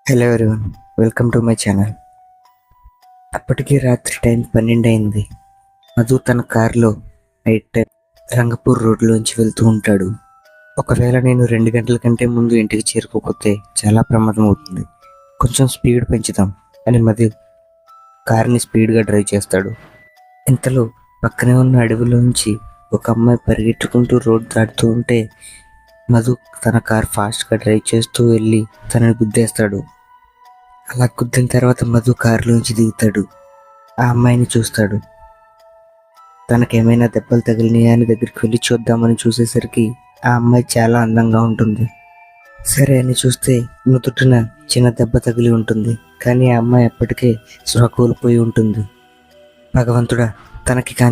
Hello everyone, welcome to my channel. అప్పటికి రాత్రి time 12 అయింది. మధు తన కారులో నైట్ టైం రంగపూర్ రోడ్లోంచి వెళ్తూ ఉంటాడు. ఒకవేళ నేను 2 గంటల కంటే ముందు ఇంటికి చేరుకోకపోతే చాలా ప్రమాదం అవుతుంది, కొంచెం స్పీడ్ పెంచుదాం అని మధు కారుని స్పీడ్గా డ్రైవ్ చేస్తాడు. ఇంతలో పక్కనే ఉన్న అడవిలోంచి ఒక అమ్మాయి పరిగెట్టుకుంటూ రోడ్ దాటుతూ ఉంటే మధు తన కార్ ఫాస్ట్గా డ్రైవ్ చేస్తూ వెళ్ళి తనని గుద్దేస్తాడు. అలా గుద్దిన తర్వాత మధు కారులోంచి దిగుతాడు. ఆ అమ్మాయిని చూస్తాడు. తనకేమైనా దెబ్బలు తగిలినాయా అని దగ్గరికి వెళ్ళి చూద్దామని చూసేసరికి ఆ అమ్మాయి చాలా అందంగా ఉంటుంది. సరే అని చూస్తే నుదుటిన చిన్న దెబ్బ తగిలి ఉంటుంది, కానీ ఆ అమ్మాయి అప్పటికే స్పృహ కోల్పోయి ఉంటుంది. భగవంతుడా, తనకి కానీ